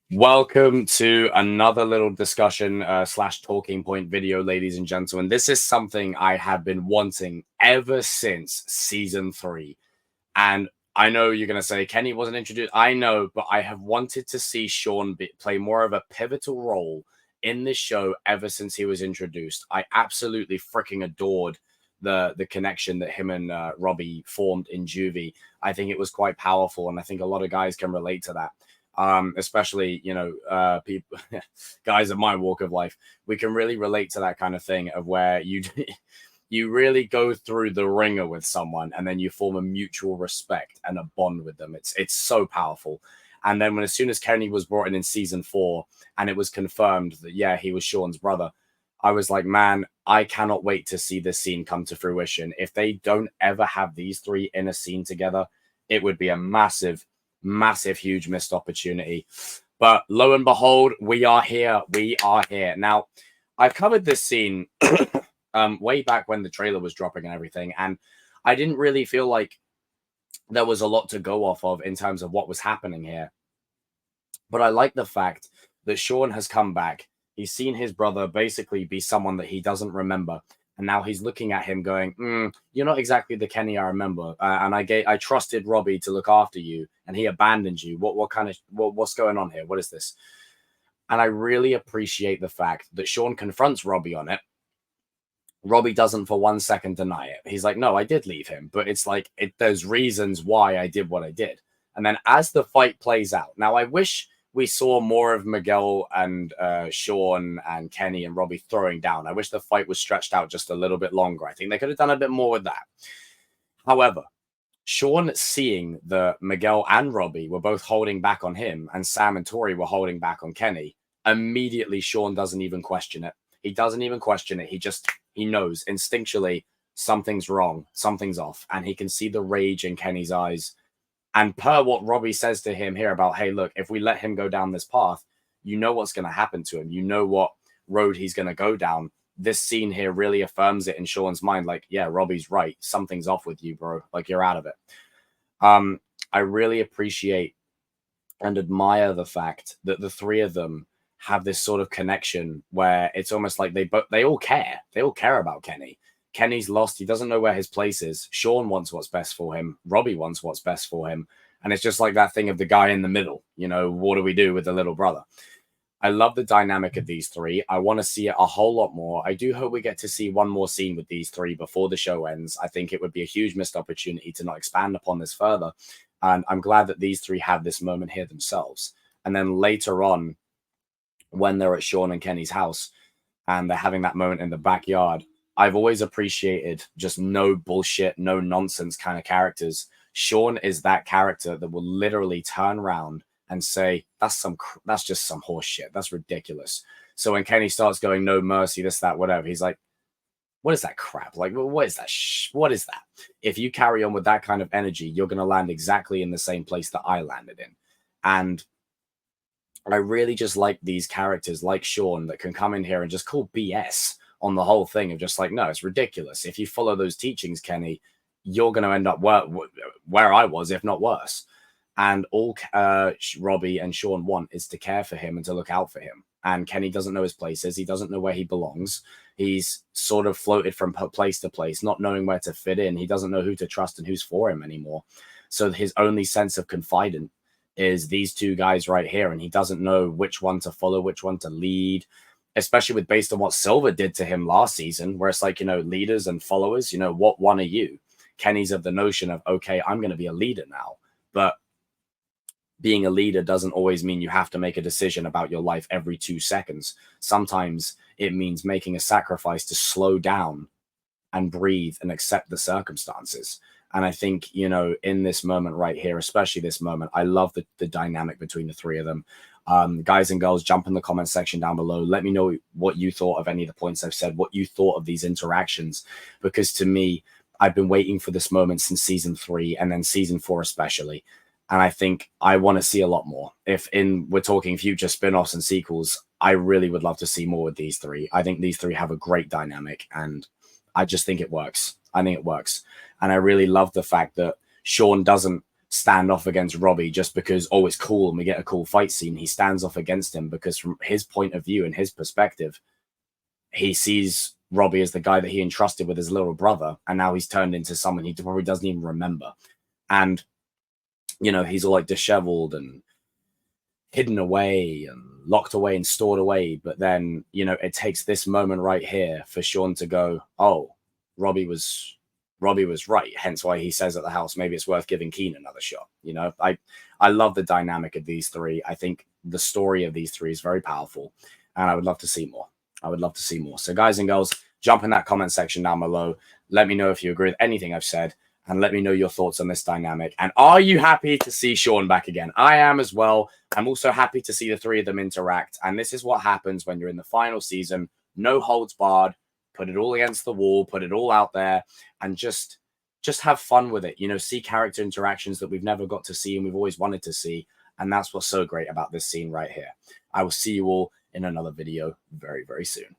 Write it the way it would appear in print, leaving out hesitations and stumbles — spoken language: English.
Welcome to another little discussion slash talking point video, ladies and gentlemen. This is something I have been wanting ever since season 3. And I know you're going to say Kenny wasn't introduced. I know, but I have wanted to see Shawn play more of a pivotal role in this show ever since he was introduced. I absolutely freaking adored the connection that him and Robby formed in Juvie. I think it was quite powerful, and I think a lot of guys can relate to that. Especially, people, guys of my walk of life, we can really relate to that kind of thing of where you really go through the ringer with someone and then you form a mutual respect and a bond with them. It's so powerful. And then as soon as Kenny was brought in season 4 and it was confirmed that, yeah, he was Shawn's brother, I was like, man, I cannot wait to see this scene come to fruition. If they don't ever have these three in a scene together, it would be a massive, huge missed opportunity. But lo and behold, we are here. We are here. Now, I've covered this scene way back when the trailer was dropping and everything, and I didn't really feel like there was a lot to go off of in terms of what was happening here. But I like the fact that Shawn has come back. He's seen his brother basically be someone that he doesn't remember. And now he's looking at him going, you're not exactly the Kenny I remember. And I trusted Robby to look after you and he abandoned you. What's going on here? What is this? And I really appreciate the fact that Shawn confronts Robby on it. Robby doesn't for 1 second deny it. He's like, no, I did leave him. But it's like, there's reasons why I did what I did. And then as the fight plays out, now I wish we saw more of Miguel and Shawn and Kenny and Robby throwing down. I wish the fight was stretched out just a little bit longer. I think they could have done a bit more with that. However, Shawn seeing that Miguel and Robby were both holding back on him and Sam and Tori were holding back on Kenny, immediately Shawn doesn't even question it. He doesn't even question it. He knows instinctually something's wrong, something's off, and he can see the rage in Kenny's eyes. And per what Robby says to him here about, hey, look, if we let him go down this path, you know what's going to happen to him. You know what road he's going to go down. This scene here really affirms it in Shawn's mind. Like, yeah, Robby's right. Something's off with you, bro. Like, you're out of it. I really appreciate and admire the fact that the three of them have this sort of connection where it's almost like they all care. They all care about Kenny. Kenny's lost. He doesn't know where his place is. Shawn wants what's best for him. Robby wants what's best for him. And it's just like that thing of the guy in the middle. You know, what do we do with the little brother? I love the dynamic of these three. I want to see it a whole lot more. I do hope we get to see one more scene with these three before the show ends. I think it would be a huge missed opportunity to not expand upon this further. And I'm glad that these three have this moment here themselves. And then later on, when they're at Shawn and Kenny's house and they're having that moment in the backyard, I've always appreciated just no bullshit, no nonsense kind of characters. Shawn is that character that will literally turn around and say, that's just some horse shit. That's ridiculous. So when Kenny starts going, no mercy, this, that, whatever, he's like, what is that crap? Like, what is that? What is that? If you carry on with that kind of energy, you're going to land exactly in the same place that I landed in. And I really just like these characters like Shawn that can come in here and just call BS on the whole thing of just like, no, it's ridiculous. If you follow those teachings, Kenny, you're going to end up where I was, if not worse. And all Robby and Shawn want is to care for him and to look out for him. And Kenny doesn't know his places. He doesn't know where he belongs. He's sort of floated from place to place, not knowing where to fit in. He doesn't know who to trust and who's for him anymore. So his only sense of confidence is these two guys right here. And he doesn't know which one to follow, which one to lead, especially with based on what Silver did to him last season, where it's like, leaders and followers, what one are you? Kenny's of the notion of, okay, I'm going to be a leader now. But being a leader doesn't always mean you have to make a decision about your life every 2 seconds. Sometimes it means making a sacrifice to slow down and breathe and accept the circumstances. And I think, in this moment right here, especially this moment, I love the dynamic between the three of them. Guys and girls, jump in the comment section down below. Let me know what you thought of any of the points I've said, what you thought of these interactions, because to me, I've been waiting for this moment since season 3 and then season 4 especially. And I think I want to see a lot more. If we're talking future spin-offs and sequels, I really would love to see more with these three. I think these three have a great dynamic and I just think it works. I think it works. And I really love the fact that Shawn doesn't stand off against Robby just because, oh, it's cool and we get a cool fight scene. He stands off against him because from his point of view and his perspective, he sees Robby as the guy that he entrusted with his little brother, and now he's turned into someone he probably doesn't even remember. And, you know, he's all like disheveled and hidden away and locked away and stored away. But then, you know, it takes this moment right here for Shawn to go, oh, Robby was right. Hence why he says at the house, maybe it's worth giving Keen another shot. You know, I love the dynamic of these three. I think the story of these three is very powerful, and I would love to see more. I would love to see more. So guys and girls, jump in that comment section down below. Let me know if you agree with anything I've said, and let me know your thoughts on this dynamic. And are you happy to see Shawn back again? I am as well. I'm also happy to see the three of them interact. And this is what happens when you're in the final season. No holds barred. Put it all against the wall. Put it all out there. And just have fun with it. You know, see character interactions that we've never got to see and we've always wanted to see. And that's what's so great about this scene right here. I will see you all in another video very, very soon.